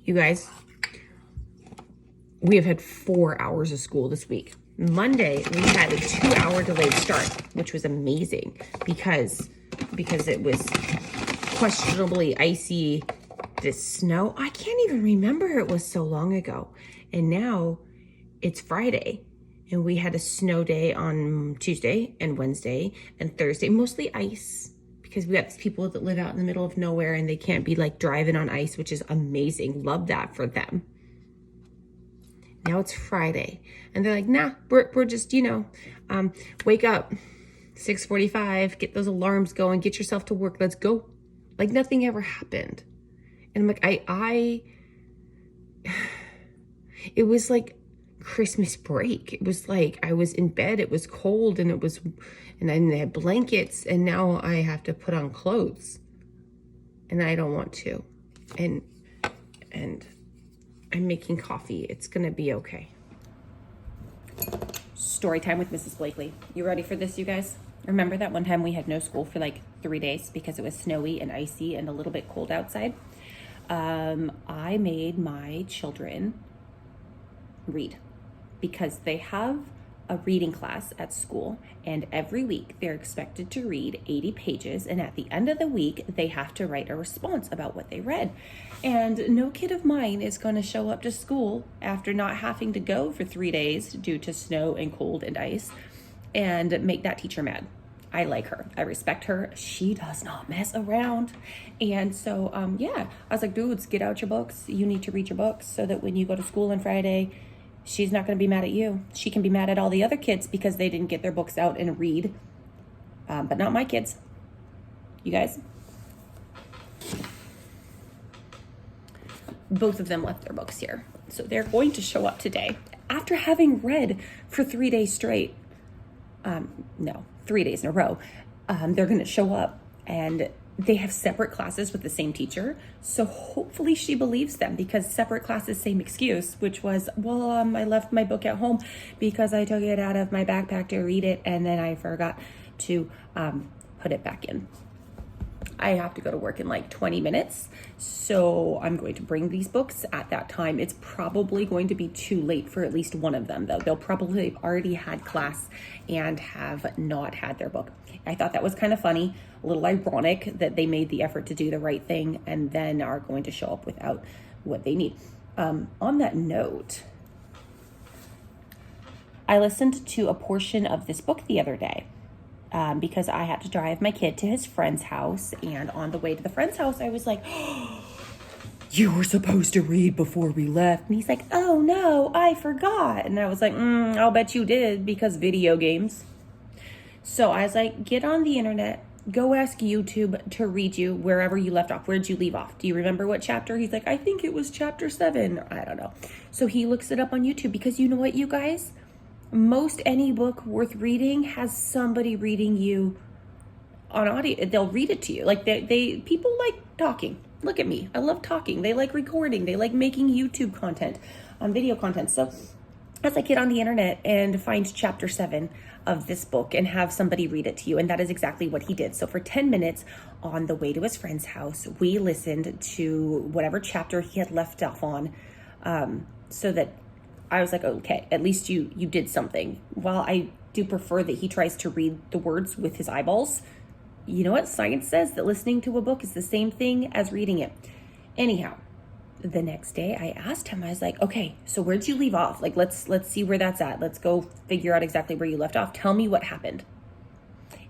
You guys, we have had 4 hours of school this week. Monday, we had a 2-hour delayed start, which was amazing because it was questionably icy. This snow, I can't even remember, it was so long ago. And now it's Friday, and we had a snow day on Tuesday and Wednesday and Thursday, mostly ice, because we got these people that live out in the middle of nowhere and they can't be like driving on ice, which is amazing. Love that for them. Now it's Friday, and they're like, nah, we're just, wake up, 6:45, get those alarms going, get yourself to work, let's go. Like nothing ever happened. And I'm like, it was like Christmas break. It was like I was in bed, it was cold, and then they had blankets, and now I have to put on clothes, and I don't want to. And I'm making coffee. It's gonna be okay. Story time with Mrs. Blakely. You ready for this, you guys? Remember that one time we had no school for like 3 days because it was snowy and icy and a little bit cold outside? I made my children read because they have a reading class at school, and every week they're expected to read 80 pages, and at the end of the week they have to write a response about what they read. And no kid of mine is going to show up to school after not having to go for 3 days due to snow and cold and ice and make that teacher mad. I like her. I respect her. She does not mess around. And so, I was like, dudes, get out your books. You need to read your books so that when you go to school on Friday, she's not going to be mad at you. She can be mad at all the other kids because they didn't get their books out and read, but not my kids. You guys? Both of them left their books here. So they're going to show up today after having read for 3 days straight. 3 days in a row. They're going to show up, and they have separate classes with the same teacher. So hopefully she believes them, because separate classes, same excuse, which was, I left my book at home because I took it out of my backpack to read it, and then I forgot to put it back in. I have to go to work in like 20 minutes. So I'm going to bring these books at that time. It's probably going to be too late for at least one of them, though. They'll probably have already had class and have not had their book. I thought that was kind of funny, a little ironic that they made the effort to do the right thing and then are going to show up without what they need. On that note, I listened to a portion of this book the other day. Because I had to drive my kid to his friend's house, and on the way to the friend's house, I was like, you were supposed to read before we left. And he's like, oh no, I forgot. And I was like, I'll bet you did, because video games. So I was like, get on the internet, go ask YouTube to read you wherever you left off. Where'd you leave off? Do you remember what chapter? He's like, I think it was chapter 7. I don't know. So he looks it up on YouTube, because you know what, you guys? Most any book worth reading has somebody reading you on audio. They'll read it to you. Like people like talking. Look at me. I love talking. They like recording. They like making YouTube content, video content. So as I get on the internet and find chapter 7 of this book and have somebody read it to you. And that is exactly what he did. So for 10 minutes on the way to his friend's house, we listened to whatever chapter he had left off on, so that I was like, okay, at least you did something. While I do prefer that he tries to read the words with his eyeballs, you know what? Science says that listening to a book is the same thing as reading it. Anyhow, the next day I asked him, I was like, okay, so where'd you leave off? Like, let's see where that's at. Let's go figure out exactly where you left off. Tell me what happened.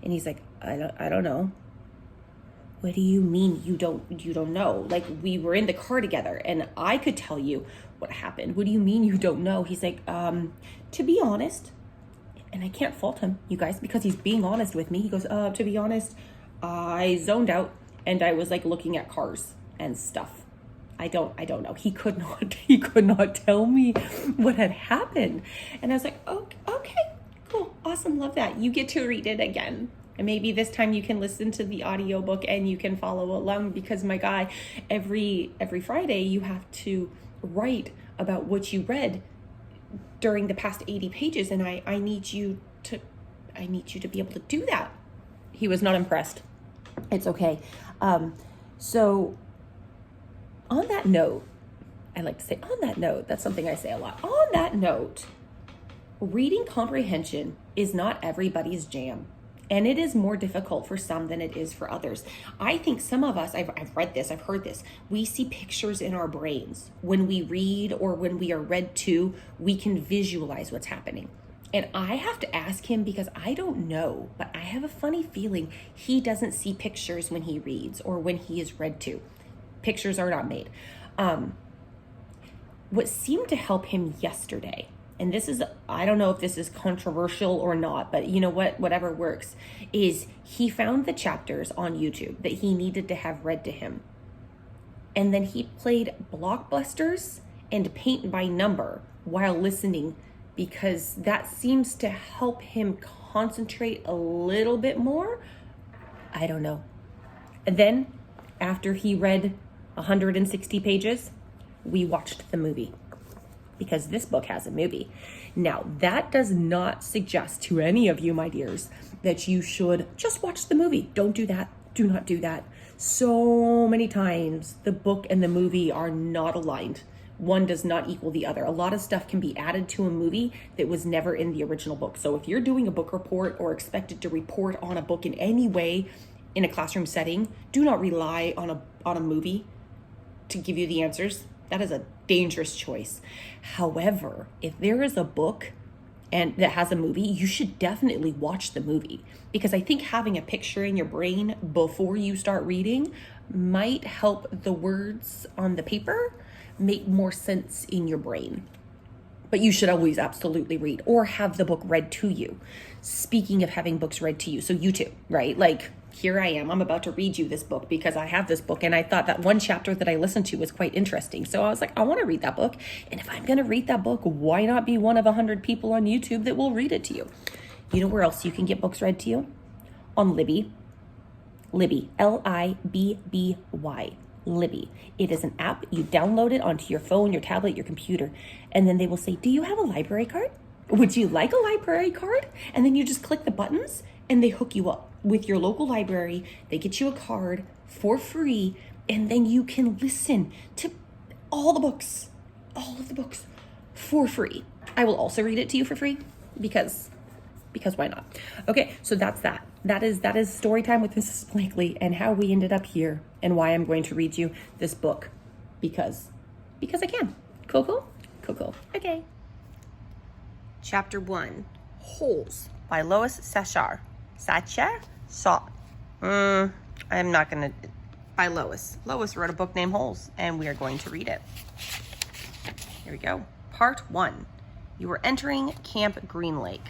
And he's like, I don't know. What do you mean you don't know? Like, we were in the car together and I could tell you what happened. What do you mean you don't know? He's like, to be honest, and I can't fault him, you guys, because he's being honest with me. He goes, to be honest, I zoned out and I was like looking at cars and stuff. I don't know. He could not tell me what had happened. And I was like, okay, cool, awesome, love that. You get to read it again. And maybe this time you can listen to the audiobook and you can follow along, because my guy, every Friday you have to write about what you read during the past 80 pages. And I need you to be able to do that. He was not impressed. It's okay. So on that note, I like to say on that note, that's something I say a lot. On that note, reading comprehension is not everybody's jam. And it is more difficult for some than it is for others. I think some of us, I've read this, I've heard this, we see pictures in our brains. When we read or when we are read to, we can visualize what's happening. And I have to ask him because I don't know, but I have a funny feeling he doesn't see pictures when he reads or when he is read to. Pictures are not made. What seemed to help him yesterday, and this is, I don't know if this is controversial or not, but you know what, whatever works, is he found the chapters on YouTube that he needed to have read to him. And then he played blockbusters and paint by number while listening, because that seems to help him concentrate a little bit more. I don't know. And then after he read 160 pages, we watched the movie, because this book has a movie. Now, that does not suggest to any of you, my dears, that you should just watch the movie. Don't do that. Do not do that. So many times the book and the movie are not aligned. One does not equal the other. A lot of stuff can be added to a movie that was never in the original book. So if you're doing a book report or expected to report on a book in any way in a classroom setting, do not rely on a movie to give you the answers. That is a dangerous choice. However, if there is a book and that has a movie, you should definitely watch the movie, because I think having a picture in your brain before you start reading might help the words on the paper make more sense in your brain. But you should always absolutely read or have the book read to you. Speaking of having books read to you, so you too, right? Like, here I am, I'm about to read you this book because I have this book and I thought that one chapter that I listened to was quite interesting. So I was like, I want to read that book. And if I'm going to read that book, why not be one of 100 people on YouTube that will read it to you? You know where else you can get books read to you? On Libby. Libby, Libby. Libby. It is an app. You download it onto your phone, your tablet, your computer, and then they will say, do you have a library card? Would you like a library card? And then you just click the buttons and they hook you up with your local library. They get you a card for free, and then you can listen to all of the books for free. I will also read it to you for free because why not? Okay, so that's that. That is story time with Mrs. Blakely and how we ended up here and why I'm going to read you this book because I can. Cool. Okay. Chapter 1, Holes by Lois Sachar. Sachar? I'm not going to, by Lois. Lois wrote a book named Holes, and we are going to read it. Here we go. Part 1. You are entering Camp Green Lake.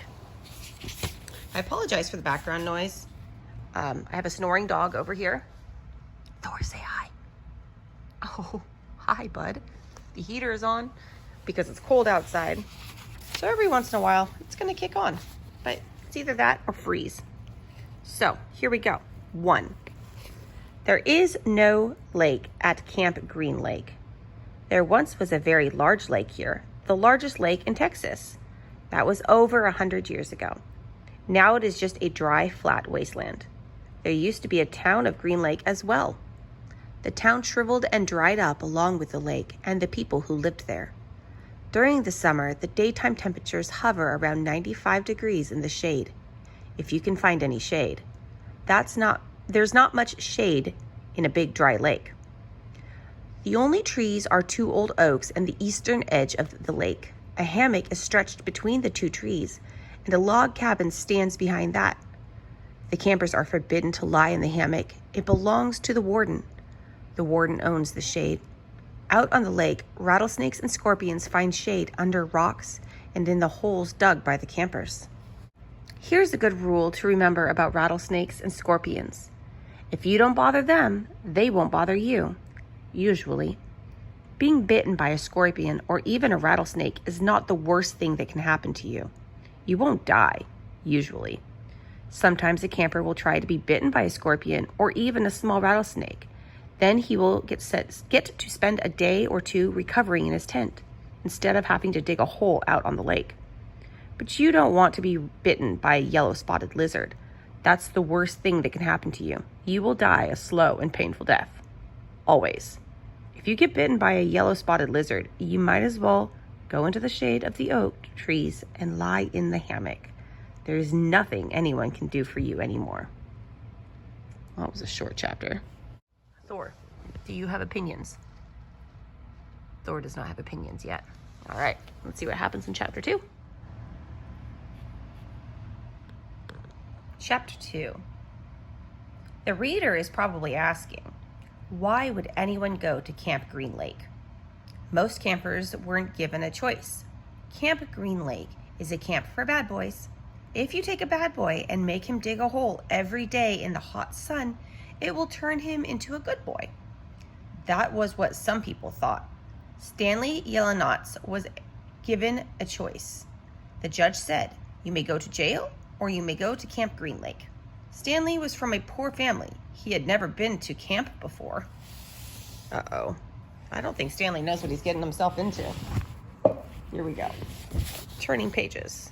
I apologize for the background noise. I have a snoring dog over here. Thor, say hi. Oh, hi, bud. The heater is on because it's cold outside. So every once in a while, it's going to kick on. But it's either that or freeze. So here we go. 1. There is no lake at Camp Green Lake. There once was a very large lake here, the largest lake in Texas. That was over 100 years ago. Now it is just a dry, flat wasteland. There used to be a town of Green Lake as well. The town shriveled and dried up along with the lake and the people who lived there. During the summer, the daytime temperatures hover around 95 degrees in the shade, if you can find any shade. There's not much shade in a big dry lake. The only trees are 2 old oaks and the eastern edge of the lake. A hammock is stretched between the 2 trees, and a log cabin stands behind that. The campers are forbidden to lie in the hammock. It belongs to the warden. The warden owns the shade. Out on the lake, rattlesnakes and scorpions find shade under rocks and in the holes dug by the campers. Here's a good rule to remember about rattlesnakes and scorpions. If you don't bother them, they won't bother you, usually. Being bitten by a scorpion or even a rattlesnake is not the worst thing that can happen to you. You won't die, usually. Sometimes a camper will try to be bitten by a scorpion or even a small rattlesnake. Then he will get to spend a day or 2 recovering in his tent, instead of having to dig a hole out on the lake. But you don't want to be bitten by a yellow-spotted lizard. That's the worst thing that can happen to you. You will die a slow and painful death. Always. If you get bitten by a yellow-spotted lizard, you might as well go into the shade of the oak trees and lie in the hammock. There is nothing anyone can do for you anymore. Well, that was a short chapter. Thor, do you have opinions? Thor does not have opinions yet. All right, let's see what happens in chapter 2. Chapter 2. The reader is probably asking, why would anyone go to Camp Green Lake? Most campers weren't given a choice. Camp Green Lake is a camp for bad boys. If you take a bad boy and make him dig a hole every day in the hot sun, it will turn him into a good boy. That was what some people thought. Stanley Yellowknots was given a choice. The judge said, you may go to jail or you may go to Camp Green Lake. Stanley was from a poor family. He had never been to camp before. Uh-oh. I don't think Stanley knows what he's getting himself into. Here we go. Turning pages.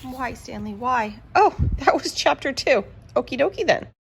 Why, Stanley, why? Oh, that was chapter 2. Okie dokie then.